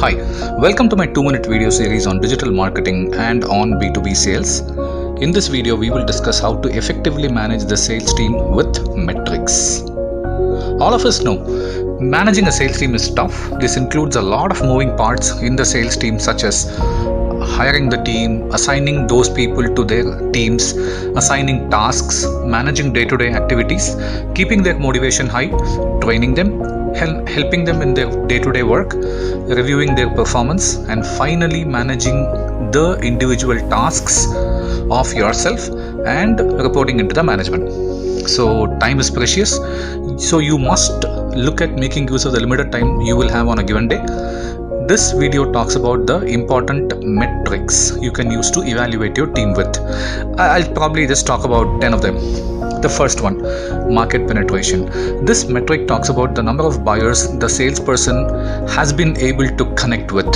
Hi, welcome to my 2-minute video series on digital marketing and on B2B sales. In this video, we will discuss how to effectively manage the sales team with metrics. All of us know managing a sales team is tough. This includes a lot of moving parts in the sales team, such as hiring the team, assigning those people to their teams, assigning tasks, managing day-to-day activities, keeping their motivation high, training them, helping them in their day-to-day work, reviewing their performance, and finally managing the individual tasks of yourself and reporting into the management. So time is precious, so you must look at making use of the limited time you will have on a given day. This video talks about the important metrics you can use to evaluate your team with. I'll probably just talk about 10 of them. The first one, market penetration. This metric talks about the number of buyers the salesperson has been able to connect with.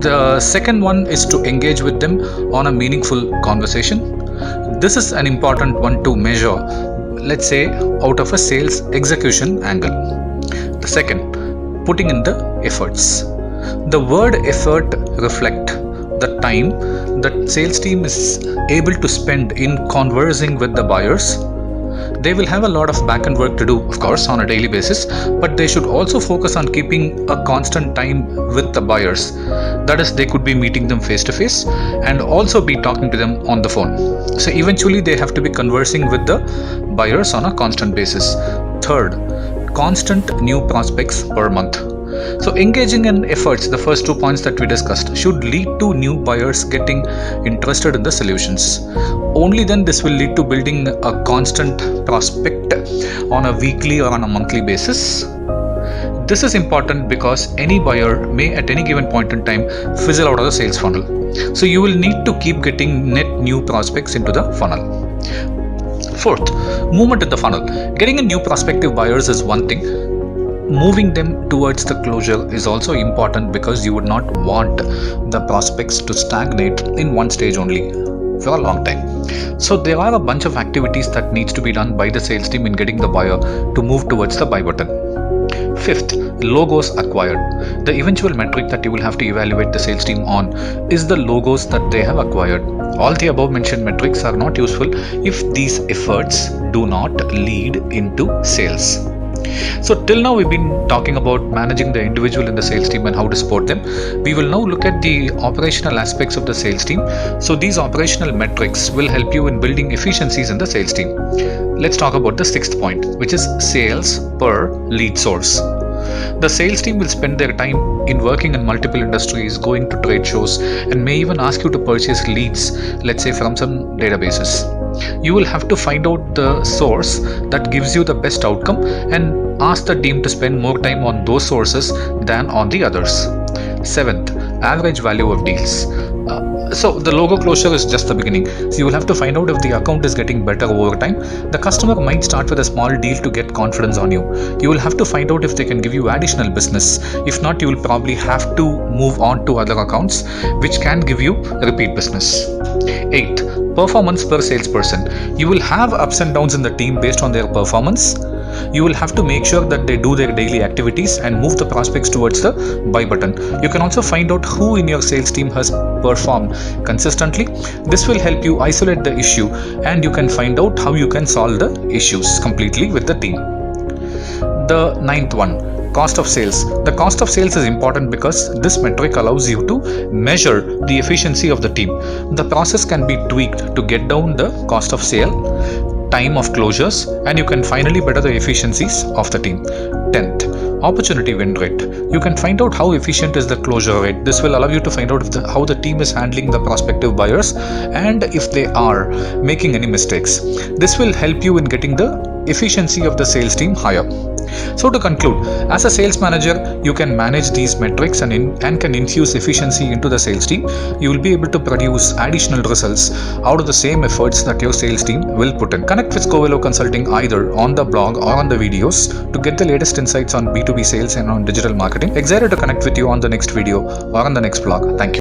The second one is to engage with them on a meaningful conversation. This is an important one to measure, let's say, out of a sales execution angle. The second, putting in the efforts. The word effort reflects the time that sales team is able to spend in conversing with the buyers. They will have a lot of back-end work to do, of course, on a daily basis, but they should also focus on keeping a constant time with the buyers. That is, they could be meeting them face to face and also be talking to them on the phone. So eventually they have to be conversing with the buyers on a constant basis. Third, constant new prospects per month. So engaging in efforts, the first 2 points that we discussed, should lead to new buyers getting interested in the solutions. Only then this will lead to building a constant prospect on a weekly or on a monthly basis. This is important because any buyer may at any given point in time fizzle out of the sales funnel. So you will need to keep getting net new prospects into the funnel. Fourth, movement in the funnel. Getting in new prospective buyers is one thing. Moving them towards the closure is also important, because you would not want the prospects to stagnate in one stage only for a long time. So there are a bunch of activities that needs to be done by the sales team in getting the buyer to move towards the buy button. Fifth, logos acquired. The eventual metric that you will have to evaluate the sales team on is the logos that they have acquired. All the above mentioned metrics are not useful if these efforts do not lead into sales. So till now we've been talking about managing the individual in the sales team and how to support them. We will now look at the operational aspects of the sales team. So these operational metrics will help you in building efficiencies in the sales team. Let's talk about the sixth point, which is sales per lead source. The sales team will spend their time in working in multiple industries, going to trade shows, and may even ask you to purchase leads, let's say from some databases. You will have to find out the source that gives you the best outcome and ask the team to spend more time on those sources than on the others. Seventh, average value of deals. So the logo closure is just the beginning. So you will have to find out if the account is getting better over time. The customer might start with a small deal to get confidence on you. You will have to find out if they can give you additional business. If not, you will probably have to move on to other accounts which can give you repeat business. Eighth, performance per salesperson. You will have ups and downs in the team based on their performance. You will have to make sure that they do their daily activities and move the prospects towards the buy button. You can also find out who in your sales team has performed consistently. This will help you isolate the issue, and you can find out how you can solve the issues completely with the team. The ninth one, cost of sales. The cost of sales is important because this metric allows you to measure the efficiency of the team. The process can be tweaked to get down the cost of sale, time of closures, and you can finally better the efficiencies of the team. 10th, opportunity win rate. You can find out how efficient is the closure rate. This will allow you to find out how the team is handling the prospective buyers and if they are making any mistakes. This will help you in getting the efficiency of the sales team higher. So to conclude, as a sales manager, you can manage these metrics and can infuse efficiency into the sales team. You will be able to produce additional results out of the same efforts that your sales team will put in. Connect with Scovelo Consulting either on the blog or on the videos to get the latest insights on B2B sales and on digital marketing. Excited to connect with you on the next video or on the next blog. Thank you.